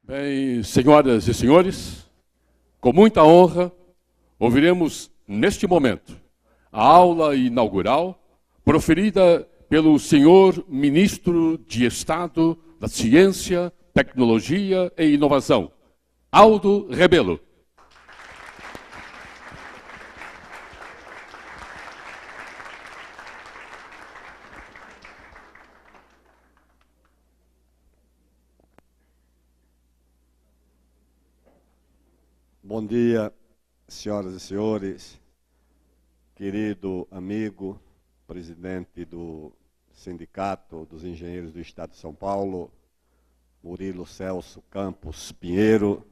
Bem, senhoras e senhores, com muita honra, ouviremos neste momento a aula inaugural proferida pelo senhor Ministro de Estado da Ciência, Tecnologia e Inovação, Aldo Rebelo. Bom dia, senhoras e senhores, querido amigo, presidente do Sindicato dos Engenheiros do Estado de São Paulo, Murilo Celso Campos Pinheiro,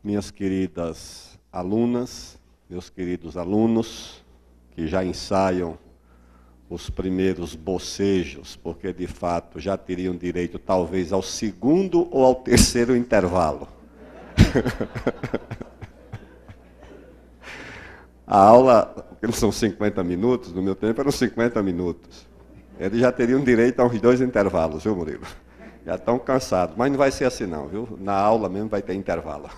minhas queridas alunas, meus queridos alunos, que já ensaiam os primeiros bocejos, porque de fato já teriam direito talvez ao segundo ou ao terceiro intervalo. A aula, porque não são 50 minutos, no meu tempo eram 50 minutos. Eles já teriam direito a uns 2 intervalos, viu, Murilo? Já estão cansados, mas não vai ser assim não, viu? Na aula mesmo vai ter intervalo.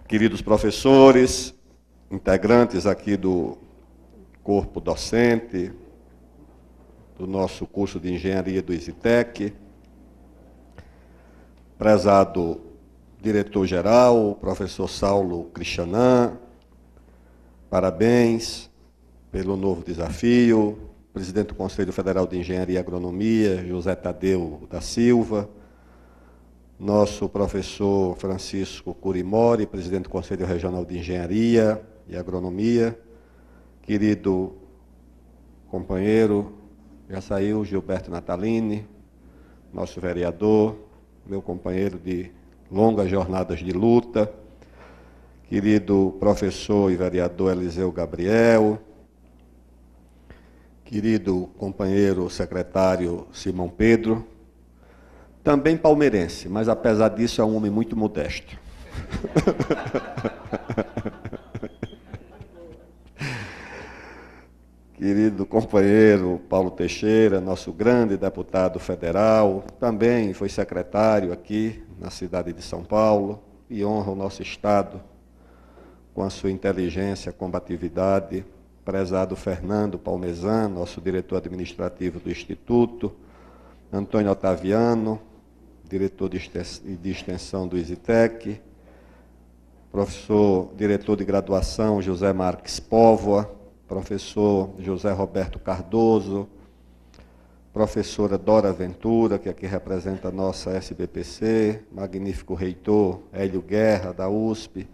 Queridos professores, integrantes aqui do corpo docente, do nosso curso de engenharia do EasyTech, prezado diretor-geral, professor Saulo Cristianan, parabéns pelo novo desafio, presidente do Conselho Federal de Engenharia e Agronomia, José Tadeu da Silva, nosso professor Francisco Curimori, presidente do Conselho Regional de Engenharia e Agronomia, querido companheiro, já saiu, Gilberto Natalini, nosso vereador, meu companheiro de longas jornadas de luta, querido professor e vereador Eliseu Gabriel, querido companheiro secretário Simão Pedro, também palmeirense, mas apesar disso é um homem muito modesto. Querido companheiro Paulo Teixeira, nosso grande deputado federal, também foi secretário aqui na cidade de São Paulo e honra o nosso Estado com a sua inteligência, combatividade. Prezado Fernando Palmesan, nosso diretor administrativo do Instituto, Antônio Otaviano, diretor de extensão do EasyTech, professor, diretor de graduação José Marques Póvoa, professor José Roberto Cardoso, professora Dora Ventura, que aqui representa a nossa SBPC, magnífico reitor Hélio Guerra, da USP,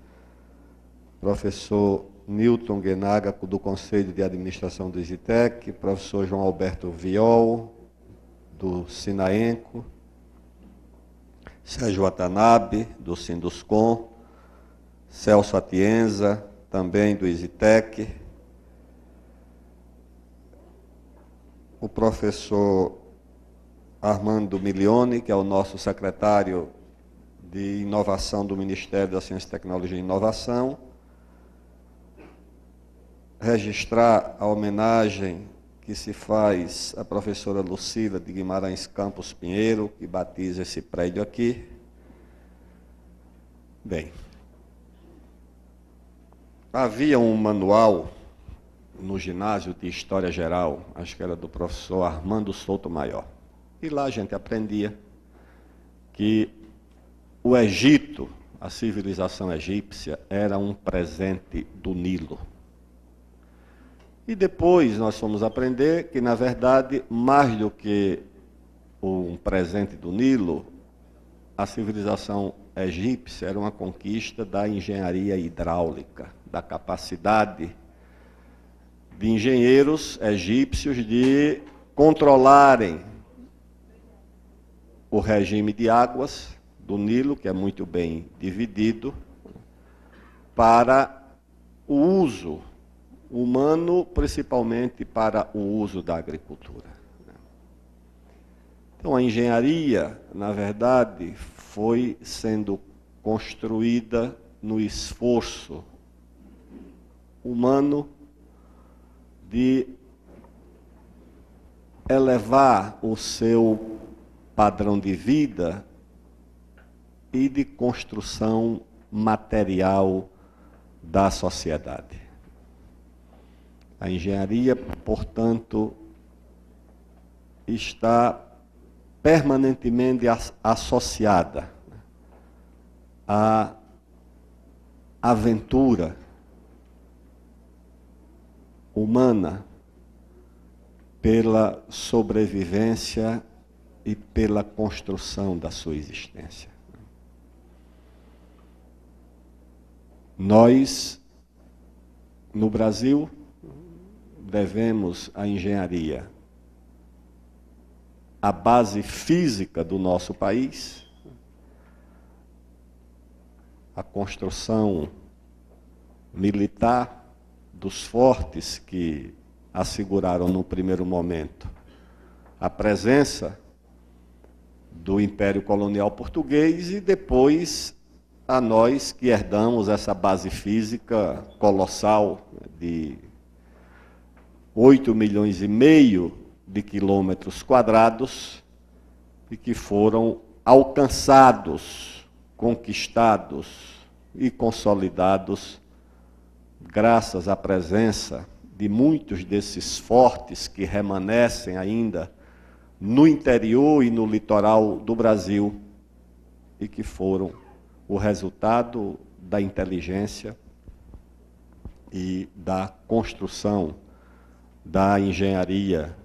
professor Newton Guenaga, do Conselho de Administração do EasyTech, professor João Alberto Viol, do Sinaenco, Sérgio Watanabe, do Sinduscom, Celso Atienza, também do EasyTech, o professor Armando Milione, que é o nosso secretário de Inovação do Ministério da Ciência, Tecnologia e Inovação, registrar a homenagem que se faz à professora Lucila de Guimarães Campos Pinheiro, que batiza esse prédio aqui. Bem, havia um manual no ginásio de História Geral, acho que era do professor Armando Souto Maior. E lá a gente aprendia que o Egito, a civilização egípcia, era um presente do Nilo. E depois nós fomos aprender que, na verdade, mais do que um presente do Nilo, a civilização egípcia era uma conquista da engenharia hidráulica, da capacidade de engenheiros egípcios de controlarem o regime de águas do Nilo, que é muito bem dividido, para o uso humano, principalmente para o uso da agricultura. Então, a engenharia, na verdade, foi sendo construída no esforço humano de elevar o seu padrão de vida e de construção material da sociedade. A engenharia, portanto, está permanentemente associada à aventura humana pela sobrevivência e pela construção da sua existência. Nós, no Brasil, devemos à engenharia a base física do nosso país, a construção militar dos fortes que asseguraram no primeiro momento a presença do Império Colonial Português e depois a nós que herdamos essa base física colossal de 8,5 milhões de quilômetros quadrados e que foram alcançados, conquistados e consolidados graças à presença de muitos desses fortes que remanescem ainda no interior e no litoral do Brasil e que foram o resultado da inteligência e da construção da engenharia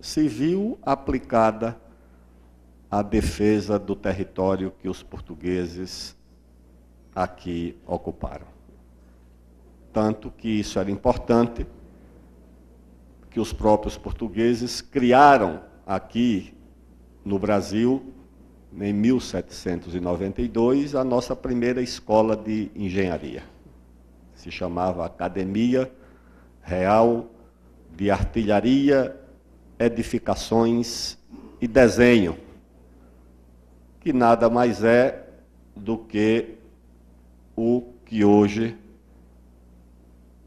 civil aplicada à defesa do território que os portugueses aqui ocuparam. Tanto que isso era importante, que os próprios portugueses criaram aqui no Brasil, em 1792, a nossa primeira escola de engenharia. Se chamava Academia Real de Artilharia, Edificações e Desenho, que nada mais é do que o que hoje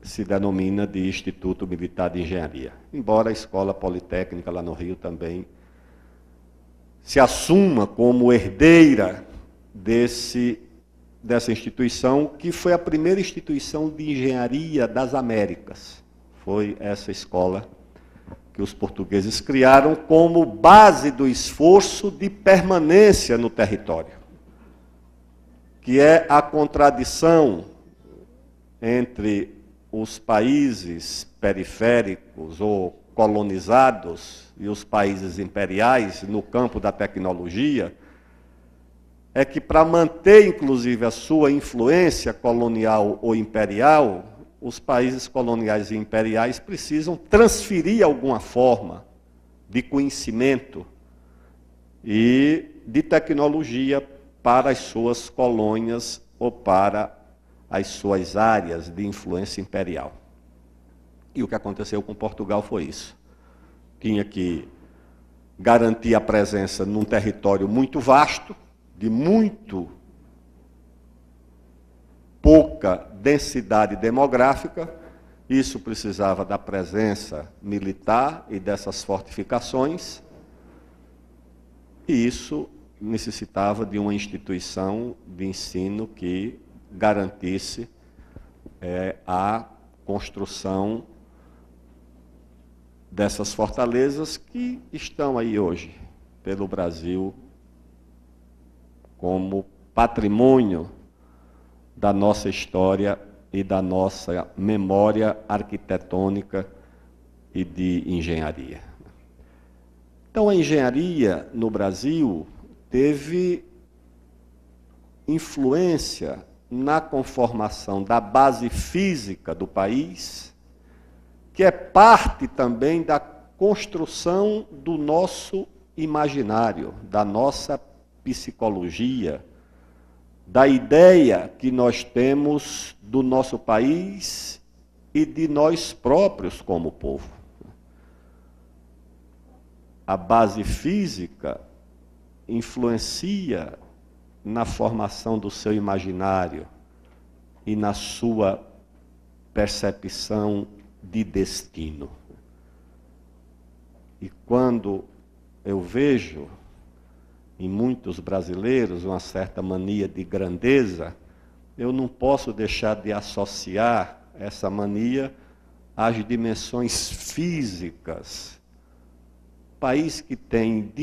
se denomina de Instituto Militar de Engenharia. Embora a Escola Politécnica lá no Rio também se assuma como herdeira dessa instituição, que foi a primeira instituição de engenharia das Américas. Foi essa escola que os portugueses criaram como base do esforço de permanência no território, que é a contradição entre os países periféricos ou colonizados e os países imperiais no campo da tecnologia, é que para manter inclusive a sua influência colonial ou imperial, os países coloniais e imperiais precisam transferir alguma forma de conhecimento e de tecnologia para as suas colônias ou para as suas áreas de influência imperial. E o que aconteceu com Portugal foi isso. Tinha que garantir a presença num território muito vasto, de muito pouca densidade demográfica. Isso precisava da presença militar e dessas fortificações. E isso necessitava de uma instituição de ensino que garantisse a construção dessas fortalezas que estão aí hoje pelo Brasil como patrimônio da nossa história e da nossa memória arquitetônica e de engenharia. Então, a engenharia no Brasil teve influência na conformação da base física do país, que é parte também da construção do nosso imaginário, da nossa psicologia, da ideia que nós temos do nosso país e de nós próprios como povo. A base física influencia na formação do seu imaginário e na sua percepção de destino. E quando eu vejo em muitos brasileiros uma certa mania de grandeza, eu não posso deixar de associar essa mania às dimensões físicas. País que tem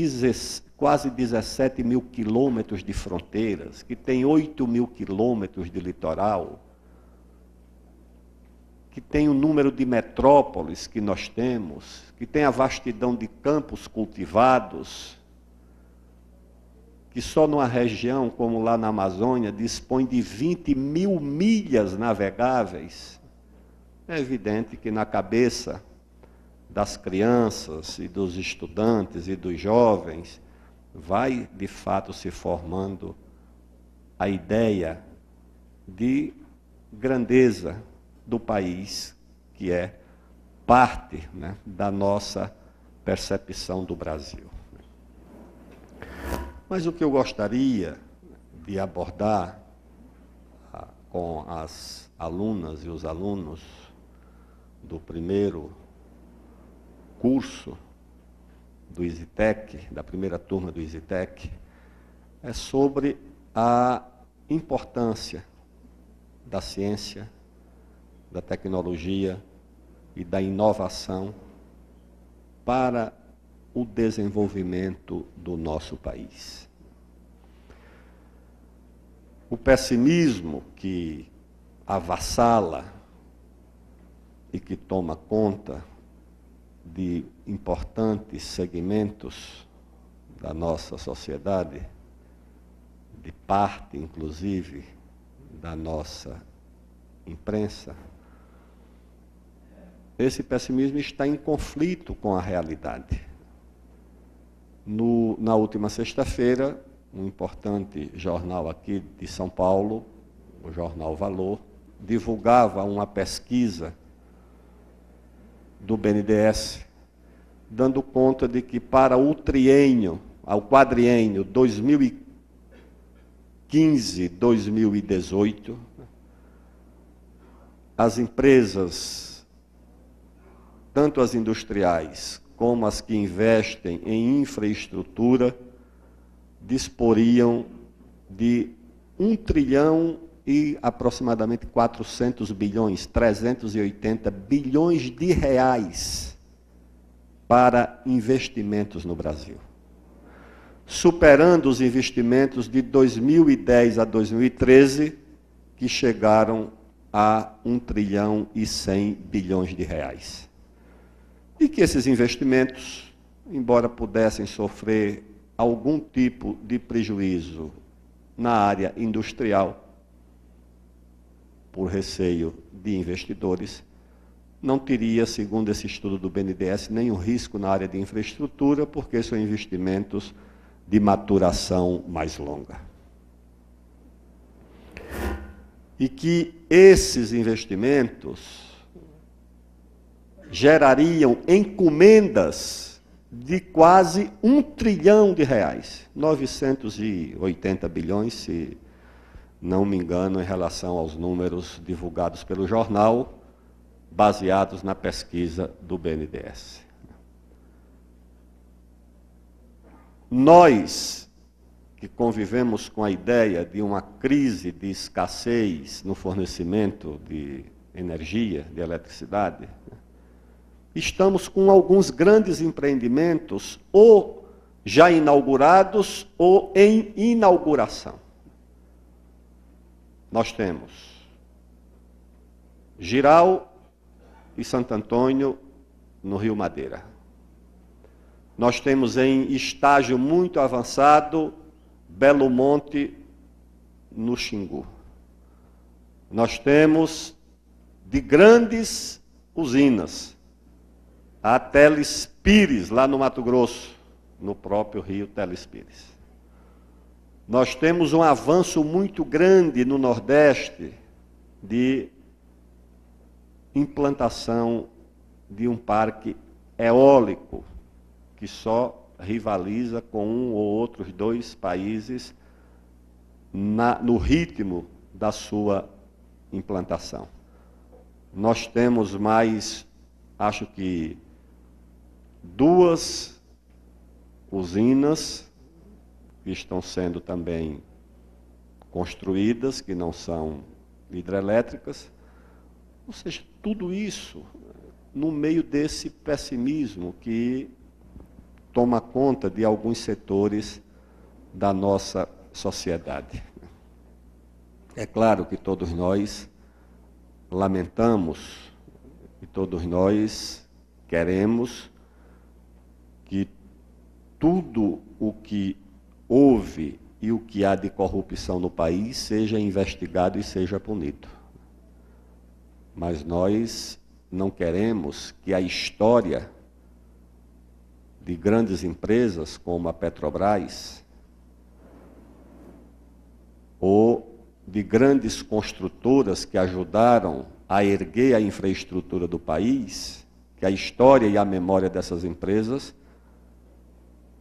quase 17 mil quilômetros de fronteiras, que tem 8 mil quilômetros de litoral, que tem o número de metrópoles que nós temos, que tem a vastidão de campos cultivados, que só numa região como lá na Amazônia dispõe de 20 mil milhas navegáveis. É evidente que na cabeça das crianças e dos estudantes e dos jovens vai de fato se formando a ideia de grandeza do país, que é parte, né, da nossa percepção do Brasil. Mas o que eu gostaria de abordar com as alunas e os alunos do primeiro curso do EasyTech, da primeira turma do EasyTech, é sobre a importância da ciência, da tecnologia e da inovação para o desenvolvimento do nosso país. O pessimismo que avassala e que toma conta de importantes segmentos da nossa sociedade, de parte, inclusive, da nossa imprensa, esse pessimismo está em conflito com a realidade. Na última sexta-feira, um importante jornal aqui de São Paulo, o jornal Valor, divulgava uma pesquisa do BNDES, dando conta de que para o quadriênio 2015-2018, as empresas, tanto as industriais como as que investem em infraestrutura, disporiam de 1 trilhão e aproximadamente 400 bilhões, 380 bilhões de reais para investimentos no Brasil, superando os investimentos de 2010 a 2013, que chegaram a 1 trilhão e 100 bilhões de reais. E que esses investimentos, embora pudessem sofrer algum tipo de prejuízo na área industrial, por receio de investidores, não teria, segundo esse estudo do BNDES, nenhum risco na área de infraestrutura, porque são investimentos de maturação mais longa. E que esses investimentos gerariam encomendas de quase 1 trilhão de reais, 980 bilhões, se não me engano, em relação aos números divulgados pelo jornal, baseados na pesquisa do BNDES. Nós, que convivemos com a ideia de uma crise de escassez no fornecimento de energia, de eletricidade, estamos com alguns grandes empreendimentos, ou já inaugurados, ou em inauguração. Nós temos Jirau e Santo Antônio, no Rio Madeira. Nós temos em estágio muito avançado Belo Monte, no Xingu. Nós temos de grandes usinas a Teles Pires, lá no Mato Grosso, no próprio rio Teles Pires. Nós temos um avanço muito grande no Nordeste de implantação de um parque eólico, que só rivaliza com um ou outros 2 países no ritmo da sua implantação. Nós temos mais, acho que 2 usinas que estão sendo também construídas, que não são hidrelétricas. Ou seja, tudo isso no meio desse pessimismo que toma conta de alguns setores da nossa sociedade. É claro que todos nós lamentamos e todos nós queremos que tudo o que houve e o que há de corrupção no país seja investigado e seja punido. Mas nós não queremos que a história de grandes empresas como a Petrobras ou de grandes construtoras que ajudaram a erguer a infraestrutura do país, que a história e a memória dessas empresas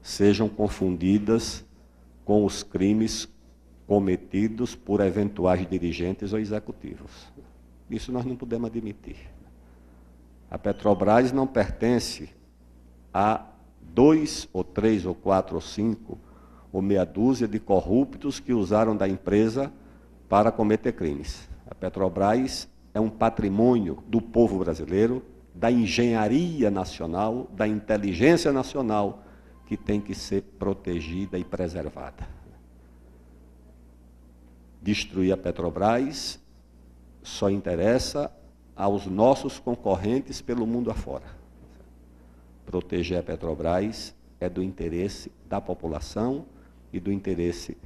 sejam confundidas com os crimes cometidos por eventuais dirigentes ou executivos. Isso nós não podemos admitir. A Petrobras não pertence a 2 ou 3 ou 4 ou 5 ou meia dúzia de corruptos que usaram da empresa para cometer crimes. A Petrobras é um patrimônio do povo brasileiro, da engenharia nacional, da inteligência nacional, que tem que ser protegida e preservada. Destruir a Petrobras só interessa aos nossos concorrentes pelo mundo afora. Proteger a Petrobras é do interesse da população e do interesse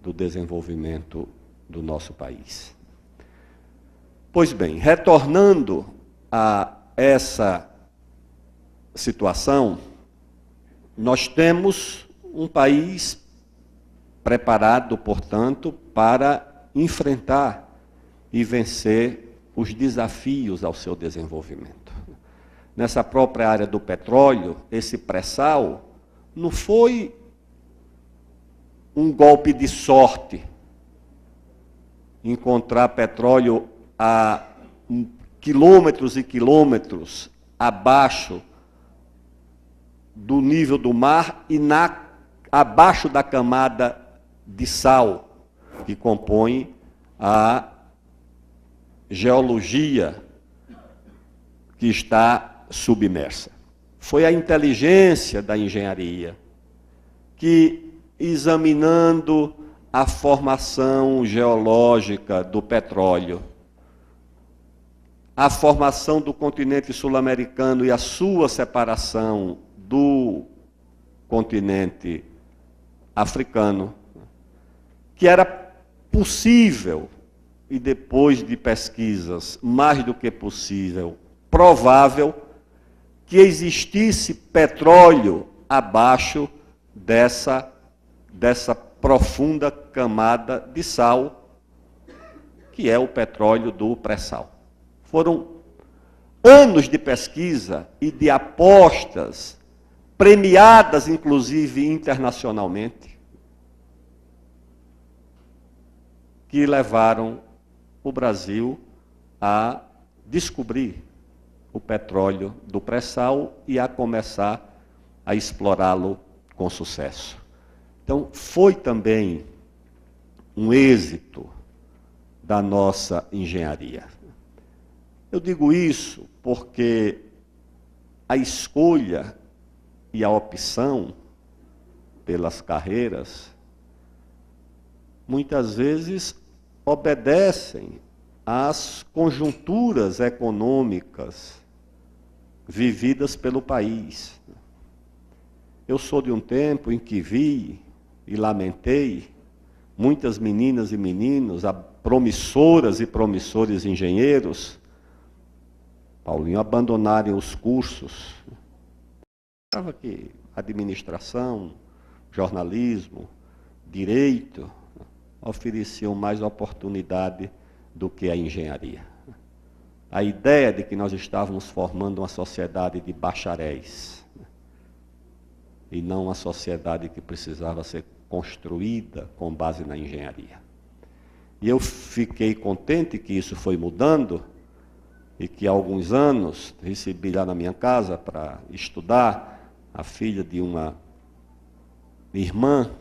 do desenvolvimento do nosso país. Pois bem, retornando a essa situação, nós temos um país preparado, portanto, para enfrentar e vencer os desafios ao seu desenvolvimento. Nessa própria área do petróleo, esse pré-sal não foi um golpe de sorte encontrar petróleo a quilômetros e quilômetros abaixo do nível do mar e abaixo da camada de sal que compõe a geologia que está submersa. Foi a inteligência da engenharia que, examinando a formação geológica do petróleo, a formação do continente sul-americano e a sua separação do continente africano, que era possível, e depois de pesquisas, mais do que possível, provável, que existisse petróleo abaixo dessa profunda camada de sal, que é o petróleo do pré-sal. Foram anos de pesquisa e de apostas, premiadas inclusive internacionalmente, que levaram o Brasil a descobrir o petróleo do pré-sal e a começar a explorá-lo com sucesso. Então, foi também um êxito da nossa engenharia. Eu digo isso porque a escolha e a opção pelas carreiras muitas vezes obedecem às conjunturas econômicas vividas pelo país. Eu sou de um tempo em que vi e lamentei muitas meninas e meninos, promissoras e promissores engenheiros, Paulinho, abandonarem os cursos. Estava aqui, administração, jornalismo, direito, ofereciam mais oportunidade do que a engenharia. A ideia de que nós estávamos formando uma sociedade de bacharéis, e não uma sociedade que precisava ser construída com base na engenharia. E eu fiquei contente que isso foi mudando, e que há alguns anos recebi lá na minha casa para estudar a filha de uma irmã,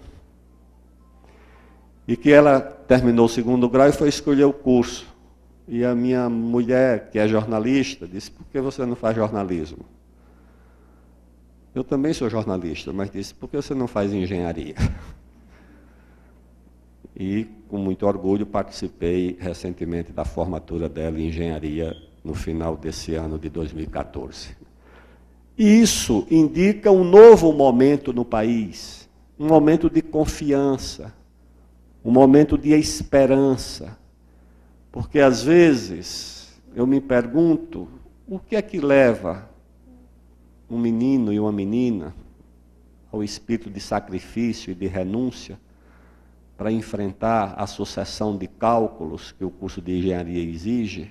e que ela terminou o 2º grau e foi escolher o curso. E a minha mulher, que é jornalista, disse: por que você não faz jornalismo? Eu também sou jornalista, mas disse: por que você não faz engenharia? E, com muito orgulho, participei recentemente da formatura dela em engenharia no final desse ano de 2014. Isso indica um novo momento no país, um momento de confiança, um momento de esperança. Porque, às vezes, eu me pergunto, o que é que leva um menino e uma menina ao espírito de sacrifício e de renúncia para enfrentar a sucessão de cálculos que o curso de engenharia exige,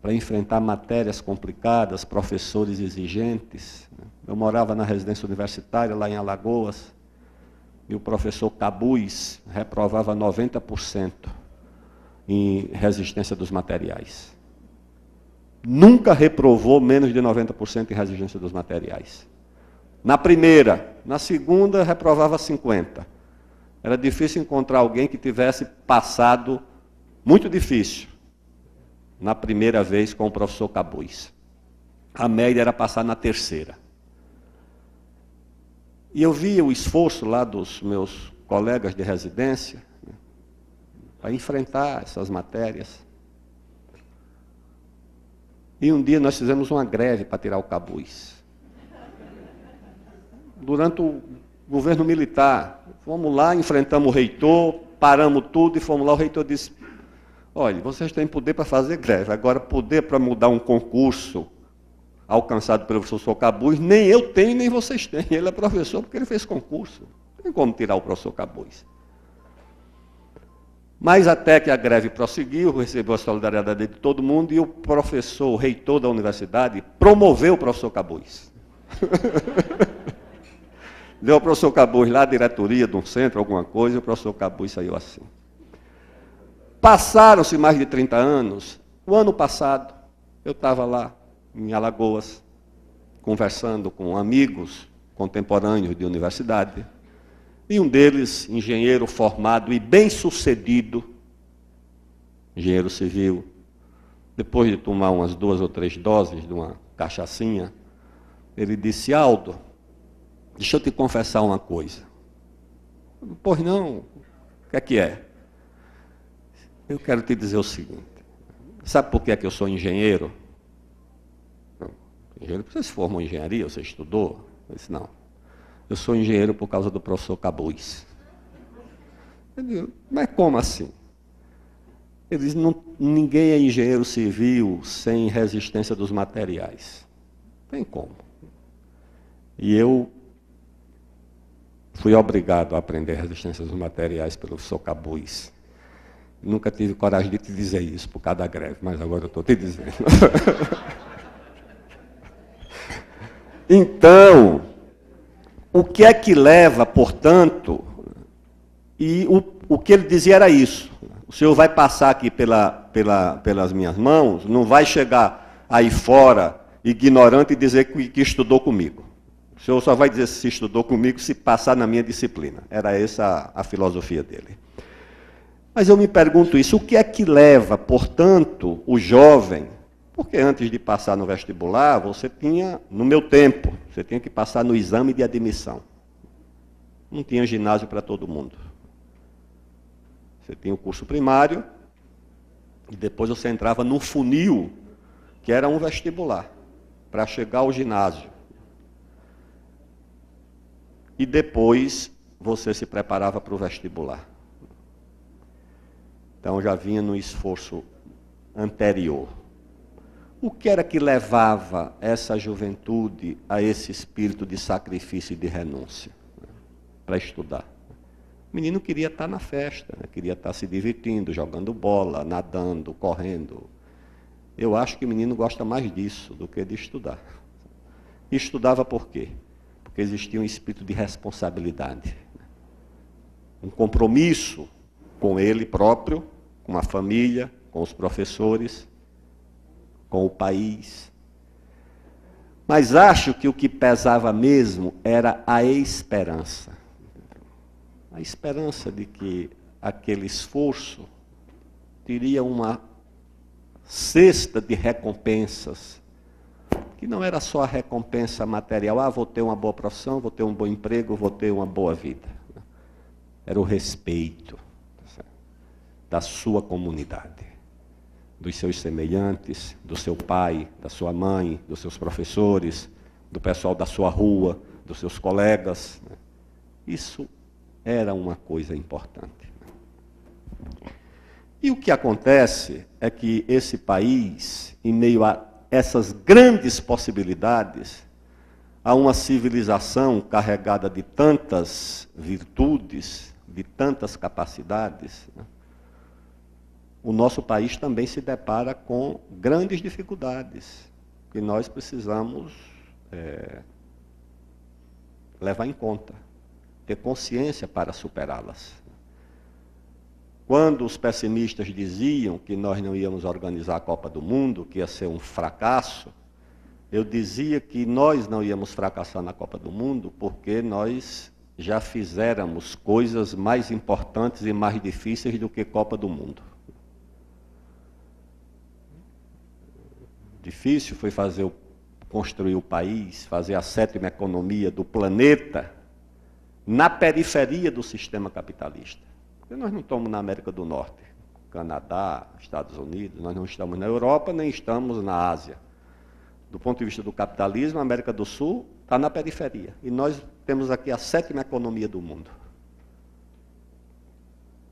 para enfrentar matérias complicadas, professores exigentes. Eu morava na residência universitária, lá em Alagoas, e o professor Cabuz reprovava 90% em resistência dos materiais. Nunca reprovou menos de 90% em resistência dos materiais. Na primeira, na segunda reprovava 50%. Era difícil encontrar alguém que tivesse passado, muito difícil, na primeira vez com o professor Cabuz. A média era passar na terceira. E eu via o esforço lá dos meus colegas de residência, né, para enfrentar essas matérias. E um dia nós fizemos uma greve para tirar o Cabuz. Durante o governo militar, fomos lá, enfrentamos o reitor, paramos tudo e fomos lá. O reitor disse: olha, vocês têm poder para fazer greve, agora poder para mudar um concurso alcançado pelo professor Cabuz, nem eu tenho, nem vocês têm. Ele é professor porque ele fez concurso. Não tem como tirar o professor Cabuz. Mas até que a greve prosseguiu, recebeu a solidariedade de todo mundo, e o professor, o reitor da universidade, promoveu o professor Cabuz. Deu ao professor Cabuz lá a diretoria de um centro, alguma coisa, e o professor Cabuz saiu assim. Passaram-se mais de 30 anos. O ano passado, eu estava lá, em Alagoas, conversando com amigos contemporâneos de universidade, e um deles, engenheiro formado e bem-sucedido, engenheiro civil, depois de tomar umas 2 ou 3 doses de uma cachaçinha, ele disse: Aldo, deixa eu te confessar uma coisa. Pois não, o que é? Eu quero te dizer o seguinte: sabe por que é que eu sou engenheiro? Não, engenheiro, você se formou em engenharia, você estudou? Eu disse: não, eu sou engenheiro por causa do professor Cabuz. Eu digo: mas como assim? Ele diz: ninguém é engenheiro civil sem resistência dos materiais. Tem como. E eu fui obrigado a aprender resistência dos materiais pelo professor Cabuz. Nunca tive coragem de te dizer isso por causa da greve, mas agora eu estou te dizendo. Então, o que é que leva, portanto, e o que ele dizia era isso: o senhor vai passar aqui pelas minhas mãos, não vai chegar aí fora ignorante e dizer que estudou comigo. O senhor só vai dizer se estudou comigo se passar na minha disciplina. Era essa a filosofia dele. Mas eu me pergunto isso: o que é que leva, portanto, o jovem? Porque antes de passar no vestibular, você tinha, no meu tempo, você tinha que passar no exame de admissão. Não tinha ginásio para todo mundo. Você tinha o curso primário, e depois você entrava no funil, que era um vestibular, para chegar ao ginásio. E depois você se preparava para o vestibular. Então já vinha no esforço anterior. O que era que levava essa juventude a esse espírito de sacrifício e de renúncia, para estudar? O menino queria estar na festa, né? Queria estar se divertindo, jogando bola, nadando, correndo. Eu acho que o menino gosta mais disso do que de estudar. E estudava por quê? Porque existia um espírito de responsabilidade, um compromisso com ele próprio, com a família, com os professores, com o país. Mas acho que o que pesava mesmo era a esperança. A esperança de que aquele esforço teria uma cesta de recompensas, que não era só a recompensa material, vou ter uma boa profissão, vou ter um bom emprego, vou ter uma boa vida. Era o respeito da sua comunidade, dos seus semelhantes, do seu pai, da sua mãe, dos seus professores, do pessoal da sua rua, dos seus colegas. Isso era uma coisa importante. E o que acontece é que esse país, em meio a essas grandes possibilidades, a uma civilização carregada de tantas virtudes, de tantas capacidades, o nosso país também se depara com grandes dificuldades, que nós precisamos levar em conta, ter consciência para superá-las. Quando os pessimistas diziam que nós não íamos organizar a Copa do Mundo, que ia ser um fracasso, eu dizia que nós não íamos fracassar na Copa do Mundo porque nós já fizéramos coisas mais importantes e mais difíceis do que Copa do Mundo. Difícil foi construir o país, fazer a 7ª economia do planeta na periferia do sistema capitalista. Porque nós não estamos na América do Norte, Canadá, Estados Unidos, nós não estamos na Europa, nem estamos na Ásia. Do ponto de vista do capitalismo, a América do Sul está na periferia. E nós temos aqui a 7ª economia do mundo.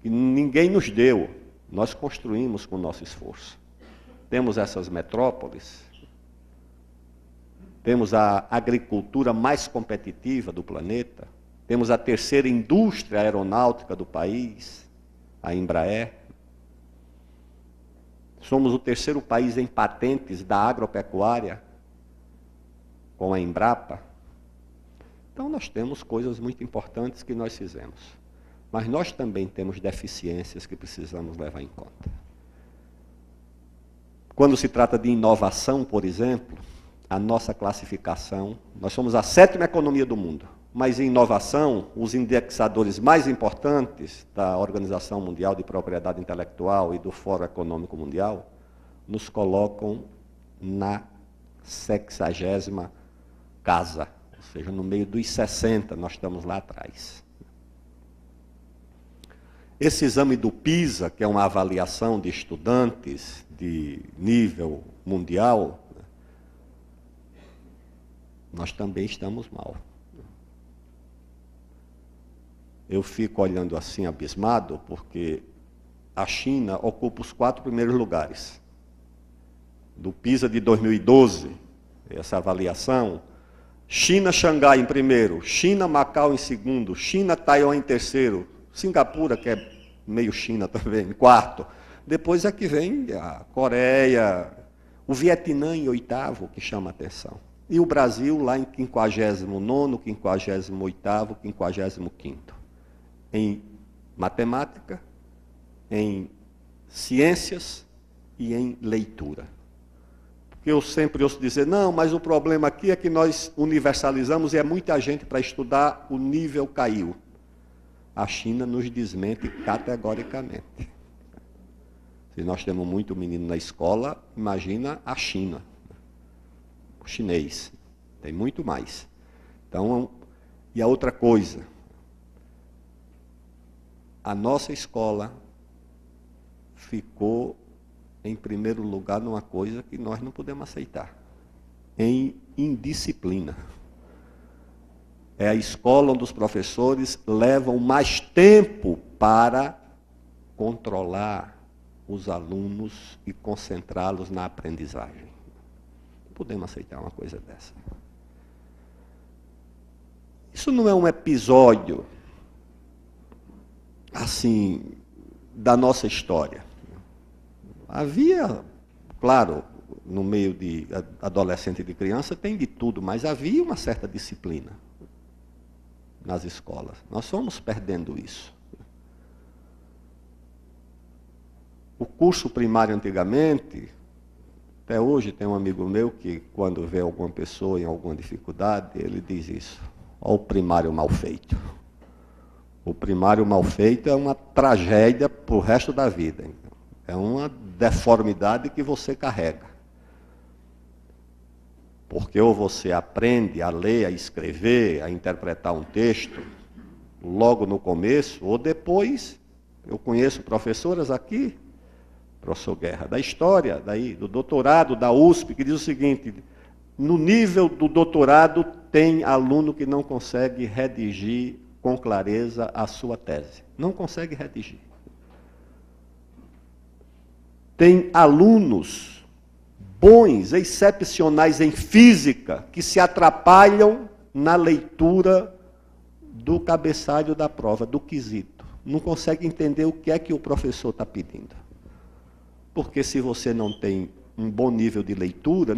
Que ninguém nos deu, nós construímos com o nosso esforço. Temos essas metrópoles, temos a agricultura mais competitiva do planeta, temos a 3ª indústria aeronáutica do país, a Embraer. Somos o 3º país em patentes da agropecuária, com a Embrapa. Então nós temos coisas muito importantes que nós fizemos. Mas nós também temos deficiências que precisamos levar em conta. Quando se trata de inovação, por exemplo, a nossa classificação, nós somos a 7ª economia do mundo. Mas em inovação, os indexadores mais importantes da Organização Mundial de Propriedade Intelectual e do Fórum Econômico Mundial nos colocam na 60ª casa, ou seja, no meio dos 60, nós estamos lá atrás. Esse exame do PISA, que é uma avaliação de estudantes de nível mundial, nós também estamos mal. Eu fico olhando assim, abismado, porque a China ocupa os 4 primeiros lugares. Do PISA de 2012, essa avaliação, China, Xangai em primeiro, China, Macau em segundo, China, Taiwan em terceiro, Singapura, que é meio China também, em quarto. Depois é que vem a Coreia, o Vietnã em 8º, que chama a atenção. E o Brasil lá em 59º, 58º, 55º. Em matemática, em ciências e em leitura. Porque eu sempre ouço dizer, não, mas o problema aqui é que nós universalizamos e é muita gente para estudar, o nível caiu. A China nos desmente categoricamente. Se nós temos muito menino na escola, imagina a China. O chinês. Tem muito mais. Então, e a outra coisa, a nossa escola ficou em primeiro lugar numa coisa que nós não podemos aceitar, em indisciplina. É a escola onde os professores levam mais tempo para controlar os alunos e concentrá-los na aprendizagem. Não podemos aceitar uma coisa dessa. Isso não é um episódio assim, da nossa história. Havia, claro, no meio de adolescente e de criança, tem de tudo, mas havia uma certa disciplina nas escolas. Nós fomos perdendo isso. O curso primário antigamente, Até hoje tem um amigo meu que, quando vê alguma pessoa em alguma dificuldade, ele diz isso: olha o primário mal feito. O primário mal feito é uma tragédia para o resto da vida. É uma deformidade que você carrega. Porque ou você aprende a ler, a escrever, a interpretar um texto, logo no começo, ou depois. Eu conheço professoras aqui, professor Guerra, da história, do doutorado da USP, que diz o seguinte: no nível do doutorado tem aluno que não consegue redigir com clareza a sua tese. Não consegue redigir. Tem alunos bons, excepcionais em física, que se atrapalham na leitura do cabeçalho da prova, do quesito. Não consegue entender o que é que o professor está pedindo. Porque se você não tem um bom nível de leitura,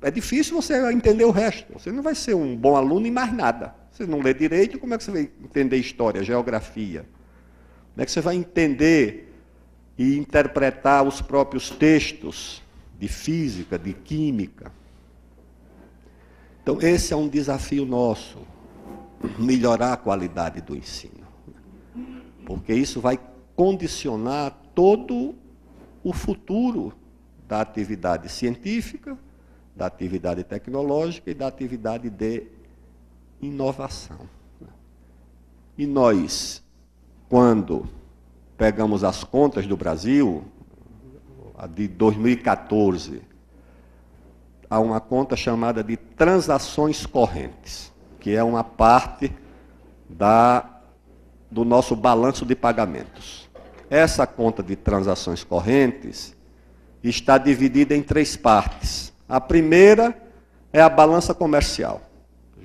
é difícil você entender o resto. Você não vai ser um bom aluno em mais nada. Você não lê direito, como é que você vai entender história, geografia? Como é que você vai entender e interpretar os próprios textos de física, de química? Então, esse é um desafio nosso, melhorar a qualidade do ensino. Porque isso vai condicionar todo o futuro da atividade científica, da atividade tecnológica e da atividade de inovação. E nós, quando pegamos as contas do Brasil, a de 2014, há uma conta chamada de transações correntes, que é uma parte do nosso balanço de pagamentos. Essa conta de transações correntes está dividida em 3 partes. A primeira é a balança comercial,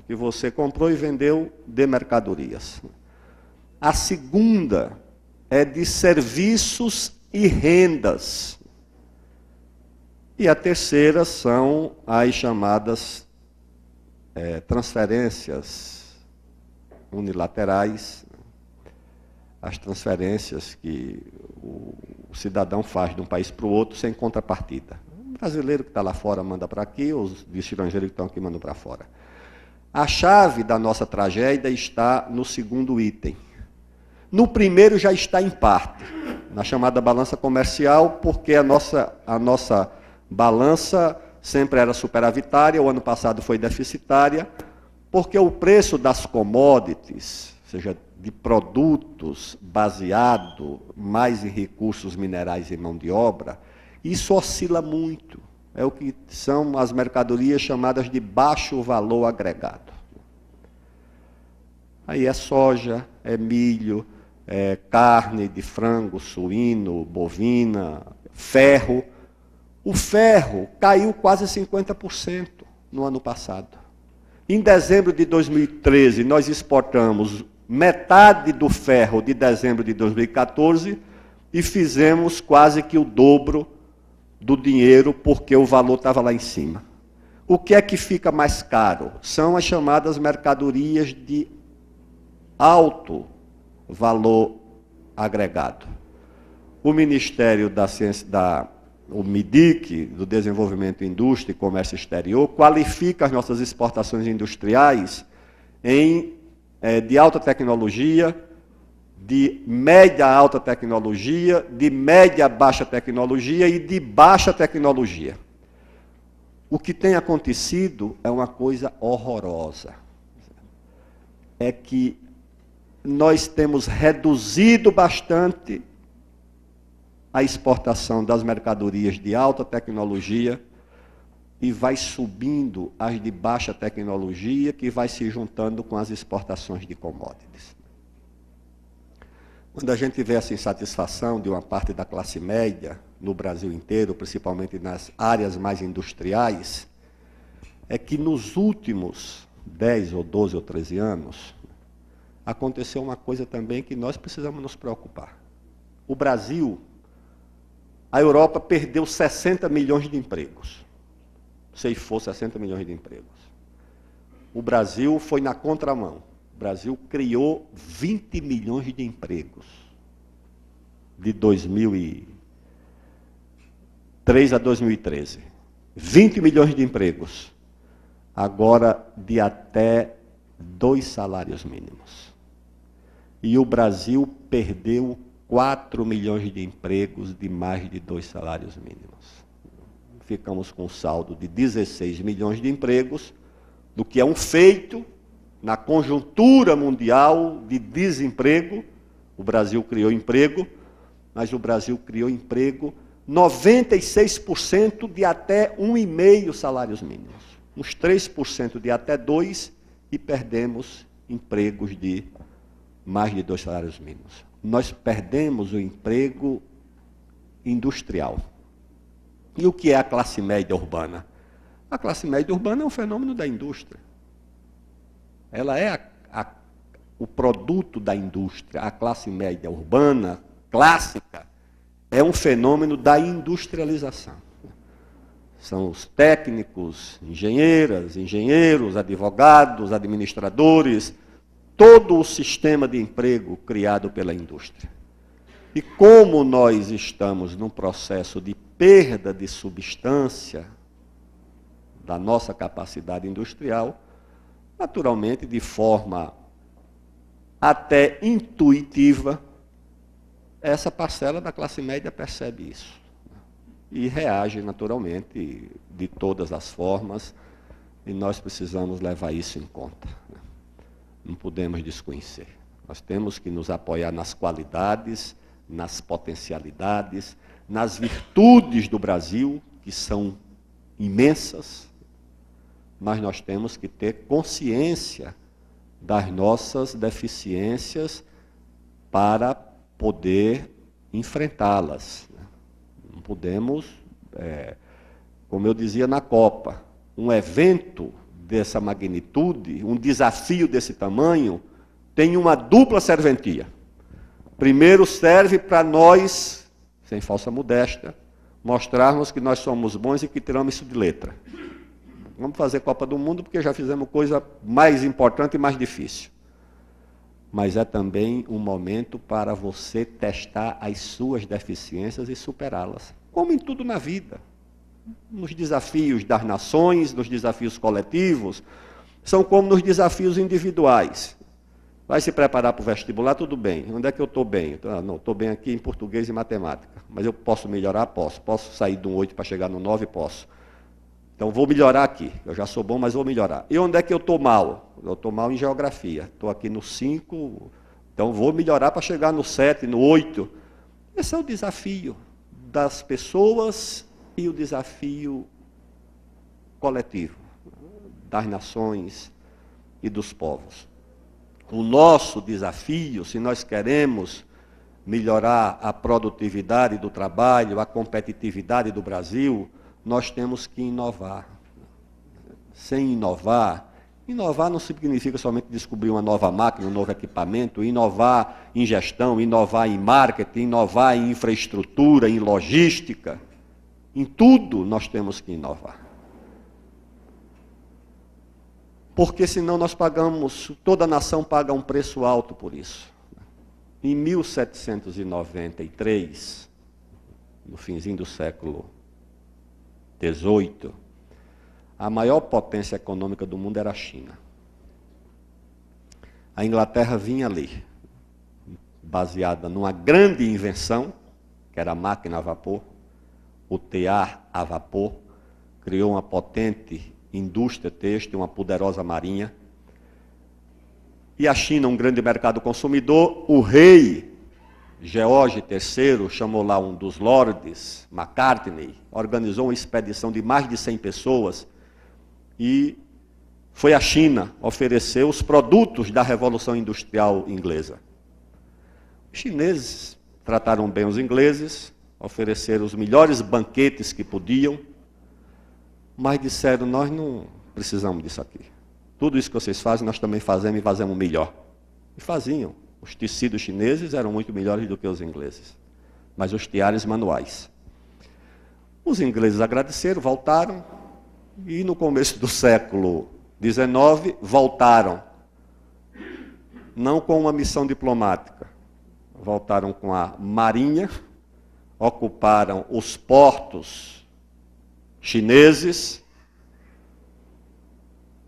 que você comprou e vendeu de mercadorias. A segunda é de serviços e rendas. E a terceira são as chamadas transferências unilaterais, as transferências que o cidadão faz de um país para o outro sem contrapartida. O brasileiro que está lá fora manda para aqui, os estrangeiros que estão aqui mandam para fora. A chave da nossa tragédia está no segundo item. No primeiro já está em parte, na chamada balança comercial, porque a nossa balança sempre era superavitária, o ano passado foi deficitária, porque o preço das commodities, ou seja, de produtos baseado mais em recursos minerais e mão de obra, isso oscila muito. É o que são as mercadorias chamadas de baixo valor agregado. Aí é soja, é milho, é carne de frango, suíno, bovina, ferro. O ferro caiu quase 50% no ano passado. Em dezembro de 2013, nós exportamos metade do ferro de dezembro de 2014 e fizemos quase que o dobro do dinheiro, porque o valor estava lá em cima. O que é que fica mais caro? São as chamadas mercadorias de alto valor agregado. O Ministério da Ciência, o MIDIC, do Desenvolvimento, Indústria e Comércio Exterior, qualifica as nossas exportações industriais de alta tecnologia, de média alta tecnologia, de média baixa tecnologia e de baixa tecnologia. O que tem acontecido é uma coisa horrorosa. É que nós temos reduzido bastante a exportação das mercadorias de alta tecnologia e vai subindo as de baixa tecnologia, que vai se juntando com as exportações de commodities. Quando a gente vê essa insatisfação de uma parte da classe média, no Brasil inteiro, principalmente nas áreas mais industriais, é que nos últimos 10 ou 12 ou 13 anos, aconteceu uma coisa também que nós precisamos nos preocupar. O Brasil, a Europa perdeu 60 milhões de empregos. Ceifou 60 milhões de empregos. O Brasil foi na contramão. O Brasil criou 20 milhões de empregos de 2000 2003 a 2013. 20 milhões de empregos. Agora de até 2 salários mínimos. E o Brasil perdeu 4 milhões de empregos de mais de 2 salários mínimos. Ficamos com um saldo de 16 milhões de empregos, do que é um feito na conjuntura mundial de desemprego. O Brasil criou emprego, mas o Brasil criou emprego 96% de até 1,5 salários mínimos. Uns 3% de até 2 e perdemos empregos de mais de 2 salários mínimos. Nós perdemos o emprego industrial. E o que é a classe média urbana? A classe média urbana é um fenômeno da indústria. Ela é o produto da indústria. A classe média urbana, clássica, é um fenômeno da industrialização. São os técnicos, engenheiros, advogados, administradores, todo o sistema de emprego criado pela indústria. E como nós estamos num processo de perda de substância da nossa capacidade industrial, naturalmente, de forma até intuitiva, essa parcela da classe média percebe isso. E reage naturalmente de todas as formas, e nós precisamos levar isso em conta. Não podemos desconhecer. Nós temos que nos apoiar nas qualidades, nas potencialidades, nas virtudes do Brasil, que são imensas, mas nós temos que ter consciência das nossas deficiências para poder enfrentá-las. Não podemos, como eu dizia na Copa, um evento dessa magnitude, um desafio desse tamanho, tem uma dupla serventia. Primeiro, serve para nós, sem falsa modéstia, mostrarmos que nós somos bons e que tiramos isso de letra. Vamos fazer Copa do Mundo porque já fizemos coisa mais importante e mais difícil. Mas é também um momento para você testar as suas deficiências e superá-las. Como em tudo na vida. Nos desafios das nações, nos desafios coletivos, são como nos desafios individuais. Vai se preparar para o vestibular, tudo bem. Onde é que eu estou bem? Não, estou bem aqui em português e matemática. Mas eu posso melhorar? Posso. Posso sair de um 8 para chegar no 9? Posso. Então vou melhorar aqui. Eu já sou bom, mas vou melhorar. E onde é que eu estou mal? Eu estou mal em geografia. Estou aqui no 5, então vou melhorar para chegar no 7, no 8. Esse é o desafio das pessoas e o desafio coletivo, das nações e dos povos. O nosso desafio, se nós queremos melhorar a produtividade do trabalho, a competitividade do Brasil, nós temos que inovar. Sem inovar não significa somente descobrir uma nova máquina, um novo equipamento, inovar em gestão, inovar em marketing, inovar em infraestrutura, em logística. Em tudo nós temos que inovar. Porque senão nós pagamos, toda nação paga um preço alto por isso. Em 1793, no finzinho do século XVIII, a maior potência econômica do mundo era a China. A Inglaterra vinha ali, baseada numa grande invenção, que era a máquina a vapor, o tear a vapor, criou uma potente indústria têxtil, uma poderosa marinha. E a China, um grande mercado consumidor, o rei George III chamou lá um dos lords, Macartney, organizou uma expedição de mais de 100 pessoas e foi à China oferecer os produtos da Revolução Industrial Inglesa. Os chineses trataram bem os ingleses, ofereceram os melhores banquetes que podiam, mas disseram, nós não precisamos disso aqui. Tudo isso que vocês fazem, nós também fazemos e fazemos melhor. E faziam. Os tecidos chineses eram muito melhores do que os ingleses. Mas os tiares manuais. Os ingleses agradeceram, voltaram, e no começo do século XIX, voltaram. Não com uma missão diplomática. Voltaram com a marinha, ocuparam os portos chineses,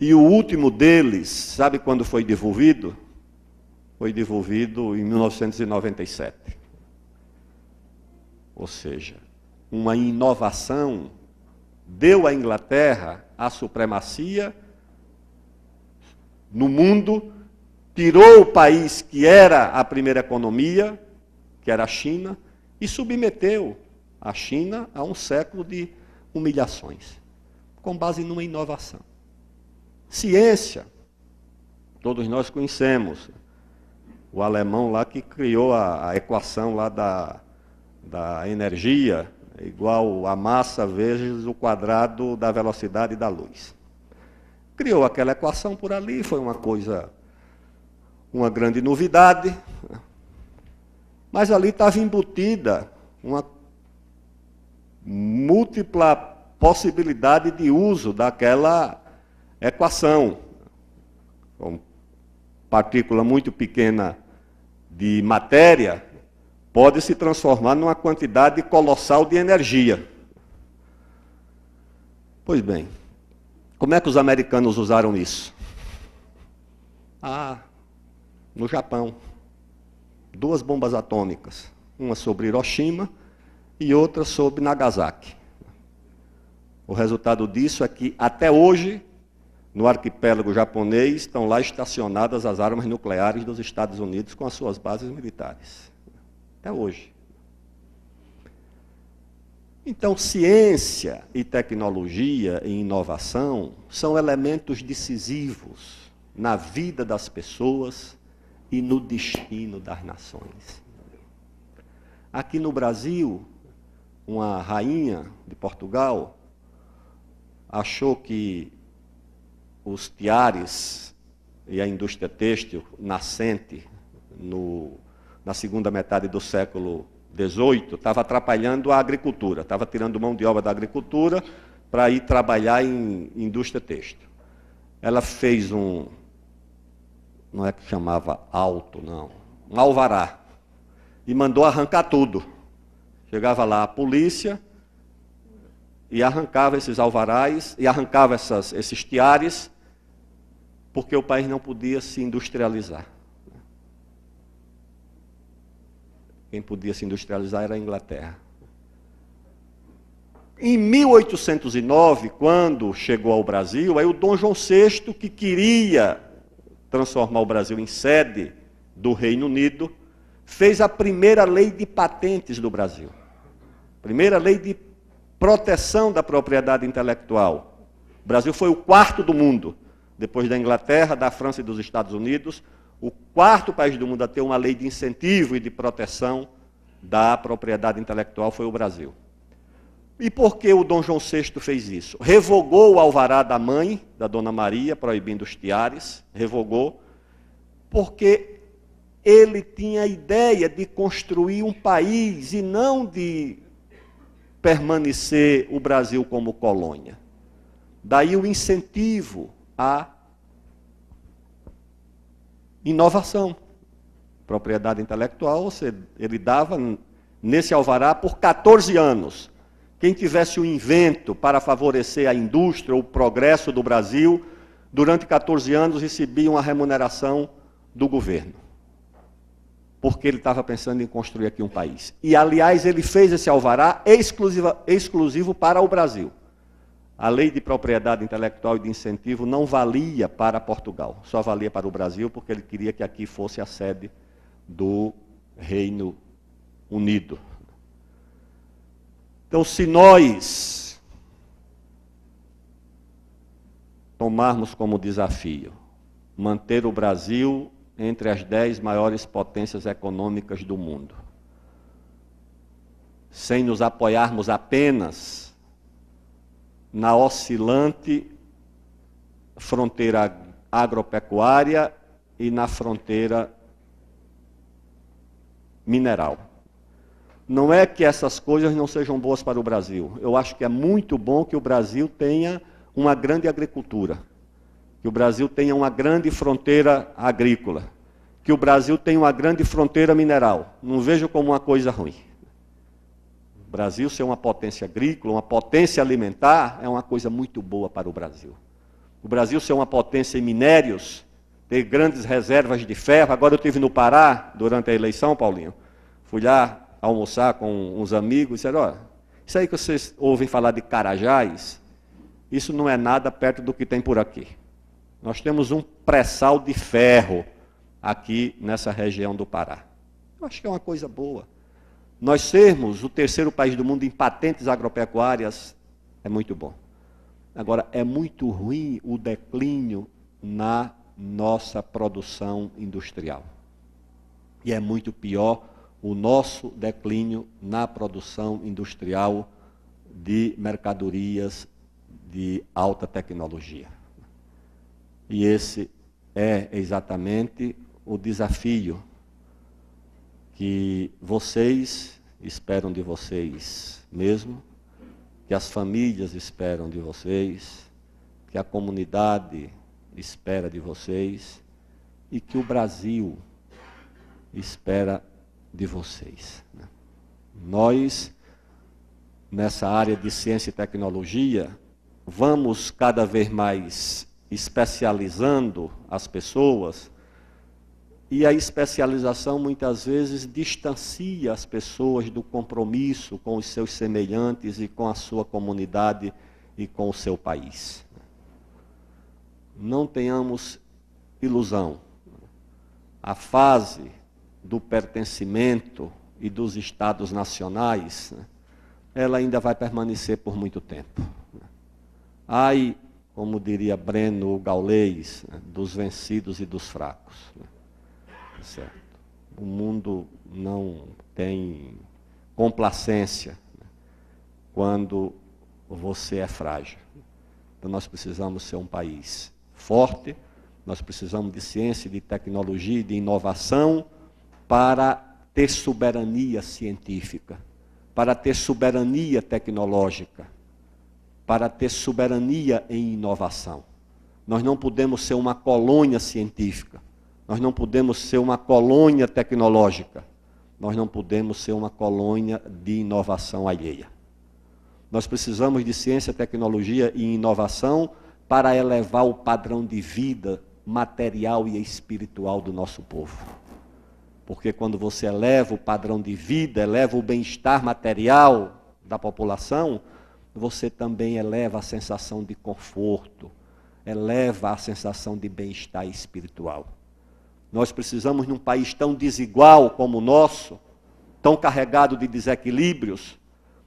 e o último deles, sabe quando foi devolvido? Foi devolvido em 1997. Ou seja, uma inovação deu à Inglaterra a supremacia no mundo, tirou o país que era a primeira economia, que era a China, e submeteu a China a um século de humilhações, com base numa inovação. Ciência, todos nós conhecemos. O alemão lá que criou a equação lá da energia, igual a massa vezes o quadrado da velocidade da luz. Criou aquela equação por ali, foi uma grande novidade, mas ali estava embutida uma múltipla possibilidade de uso daquela equação. Com partícula muito pequena de matéria, pode se transformar numa quantidade colossal de energia. Pois bem, como é que os americanos usaram isso? No Japão. 2 bombas atômicas, uma sobre Hiroshima e outra sobre Nagasaki. O resultado disso é que, até hoje, no arquipélago japonês, estão lá estacionadas as armas nucleares dos Estados Unidos com as suas bases militares. Até hoje. Então, ciência e tecnologia e inovação são elementos decisivos na vida das pessoas e no destino das nações. Aqui no Brasil, uma rainha de Portugal achou que os tiares e a indústria têxtil nascente na segunda metade do século XVIII estava atrapalhando a agricultura, estava tirando mão de obra da agricultura para ir trabalhar em indústria têxtil. Ela fez não é que chamava auto, não, um alvará, e mandou arrancar tudo. Chegava lá a polícia e arrancava esses alvarás, e arrancava esses tiares, porque o país não podia se industrializar. Quem podia se industrializar era a Inglaterra. Em 1809, quando chegou ao Brasil, aí o Dom João VI, que queria transformar o Brasil em sede do Reino Unido, fez a primeira lei de patentes do Brasil. Primeira lei de proteção da propriedade intelectual. O Brasil foi o 4º do mundo, depois da Inglaterra, da França e dos Estados Unidos, o 4º país do mundo a ter uma lei de incentivo e de proteção da propriedade intelectual foi o Brasil. E por que o Dom João VI fez isso? Revogou o alvará da mãe, da Dona Maria, proibindo os tiares, revogou, porque ele tinha a ideia de construir um país e não de permanecer o Brasil como colônia. Daí o incentivo à inovação. Propriedade intelectual, ele dava nesse alvará por 14 anos. Quem tivesse um invento para favorecer a indústria, o progresso do Brasil, durante 14 anos recebia uma remuneração do governo. Porque ele estava pensando em construir aqui um país. E, aliás, ele fez esse alvará exclusivo para o Brasil. A lei de propriedade intelectual e de incentivo não valia para Portugal, só valia para o Brasil, porque ele queria que aqui fosse a sede do Reino Unido. Então, se nós tomarmos como desafio manter o Brasil entre as 10 maiores potências econômicas do mundo, sem nos apoiarmos apenas na oscilante fronteira agropecuária e na fronteira mineral. Não é que essas coisas não sejam boas para o Brasil. Eu acho que é muito bom que o Brasil tenha uma grande agricultura, que o Brasil tenha uma grande fronteira agrícola, que o Brasil tenha uma grande fronteira mineral. Não vejo como uma coisa ruim. Brasil ser uma potência agrícola, uma potência alimentar, é uma coisa muito boa para o Brasil. O Brasil ser uma potência em minérios, ter grandes reservas de ferro. Agora eu estive no Pará, durante a eleição, Paulinho. Fui lá almoçar com uns amigos e disseram, olha, isso aí que vocês ouvem falar de Carajás, isso não é nada perto do que tem por aqui. Nós temos um pré-sal de ferro aqui nessa região do Pará. Eu acho que é uma coisa boa. Nós sermos o terceiro país do mundo em patentes agropecuárias é muito bom. Agora, é muito ruim o declínio na nossa produção industrial. E é muito pior o nosso declínio na produção industrial de mercadorias de alta tecnologia. E esse é exatamente o desafio que vocês esperam de vocês mesmo, que as famílias esperam de vocês, que a comunidade espera de vocês e que o Brasil espera de vocês. Nós, nessa área de ciência e tecnologia, vamos cada vez mais especializando as pessoas, e a especialização muitas vezes distancia as pessoas do compromisso com os seus semelhantes e com a sua comunidade e com o seu país. Não tenhamos ilusão. A fase do pertencimento e dos estados nacionais, ela ainda vai permanecer por muito tempo. Ai, como diria Breno Gaulês, dos vencidos e dos fracos. Certo. O mundo não tem complacência quando você é frágil. Então nós precisamos ser um país forte, nós precisamos de ciência, de tecnologia e de inovação para ter soberania científica, para ter soberania tecnológica, para ter soberania em inovação. Nós não podemos ser uma colônia científica, nós não podemos ser uma colônia tecnológica, nós não podemos ser uma colônia de inovação alheia. Nós precisamos de ciência, tecnologia e inovação para elevar o padrão de vida material e espiritual do nosso povo. Porque quando você eleva o padrão de vida, eleva o bem-estar material da população, você também eleva a sensação de conforto, eleva a sensação de bem-estar espiritual. Nós precisamos, num país tão desigual como o nosso, tão carregado de desequilíbrios,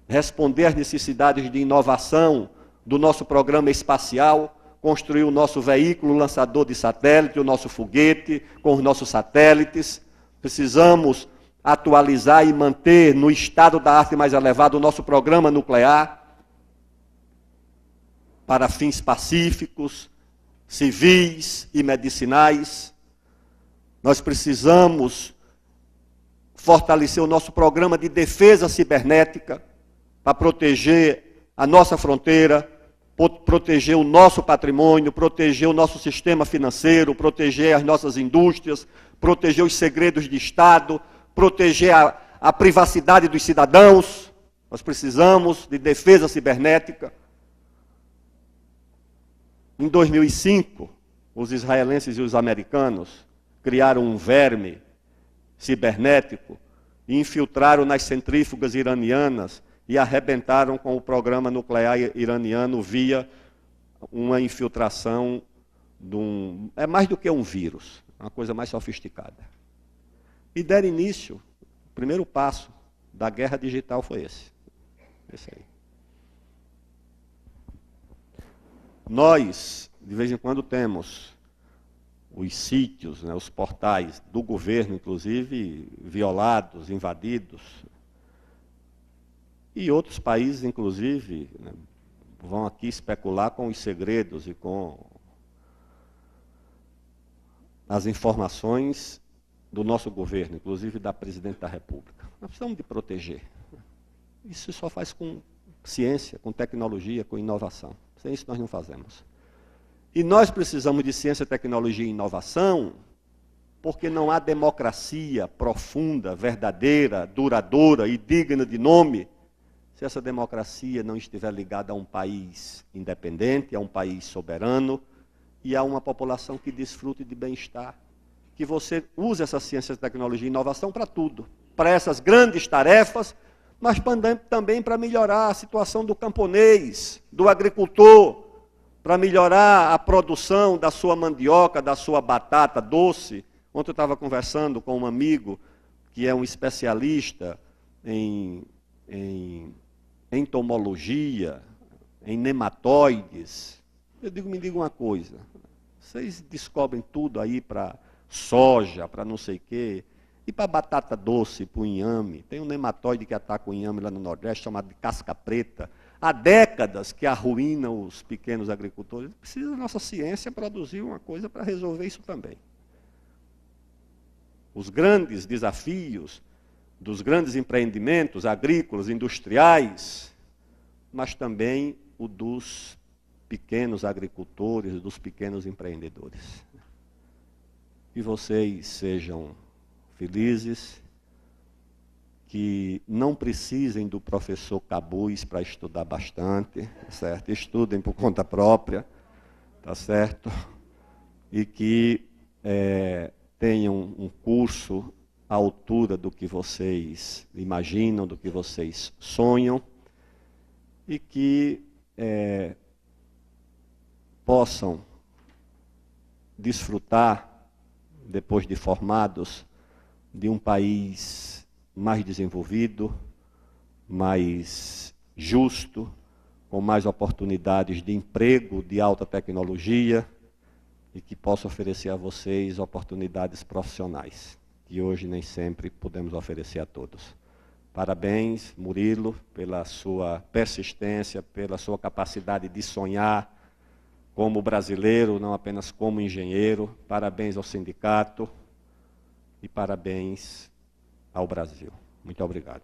responder às necessidades de inovação do nosso programa espacial, construir o nosso veículo lançador de satélite, o nosso foguete com os nossos satélites. Precisamos atualizar e manter no estado da arte mais elevado o nosso programa nuclear para fins pacíficos, civis e medicinais. Nós precisamos fortalecer o nosso programa de defesa cibernética para proteger a nossa fronteira, proteger o nosso patrimônio, proteger o nosso sistema financeiro, proteger as nossas indústrias, proteger os segredos de Estado, proteger a privacidade dos cidadãos. Nós precisamos de defesa cibernética. Em 2005, os israelenses e os americanos criaram um verme cibernético e infiltraram nas centrífugas iranianas e arrebentaram com o programa nuclear iraniano via uma infiltração é mais do que um vírus, uma coisa mais sofisticada. E deram início, o primeiro passo da guerra digital foi esse aí. Nós, de vez em quando, temos os sítios, os portais do governo, inclusive, violados, invadidos. E outros países, inclusive, vão aqui especular com os segredos e com as informações do nosso governo, inclusive da Presidente da República. Nós precisamos de proteger. Isso só faz com ciência, com tecnologia, com inovação. Sem isso nós não fazemos. E nós precisamos de ciência, tecnologia e inovação, porque não há democracia profunda, verdadeira, duradoura e digna de nome se essa democracia não estiver ligada a um país independente, a um país soberano e a uma população que desfrute de bem-estar. Que você use essa ciência, tecnologia e inovação para tudo, para essas grandes tarefas, mas também para melhorar a situação do camponês, do agricultor, para melhorar a produção da sua mandioca, da sua batata doce. Ontem eu estava conversando com um amigo que é um especialista em entomologia, em nematóides. Eu digo, me diga uma coisa, vocês descobrem tudo aí para soja, para não sei o quê, e para batata doce, para o inhame. Tem um nematóide que ataca o inhame lá no Nordeste, chamado de casca preta. Há décadas que arruína os pequenos agricultores. Precisa da nossa ciência produzir uma coisa para resolver isso também. Os grandes desafios dos grandes empreendimentos agrícolas, industriais, mas também o dos pequenos agricultores, dos pequenos empreendedores. Que vocês sejam felizes, que não precisem do professor Cabuz para estudar bastante, tá certo? Estudem por conta própria, tá certo? E que tenham um curso à altura do que vocês imaginam, do que vocês sonham, e que possam desfrutar, depois de formados, de um país mais desenvolvido, mais justo, com mais oportunidades de emprego, de alta tecnologia, e que possa oferecer a vocês oportunidades profissionais, que hoje nem sempre podemos oferecer a todos. Parabéns, Murilo, pela sua persistência, pela sua capacidade de sonhar como brasileiro, não apenas como engenheiro. Parabéns ao sindicato e parabéns ao Brasil. Muito obrigado.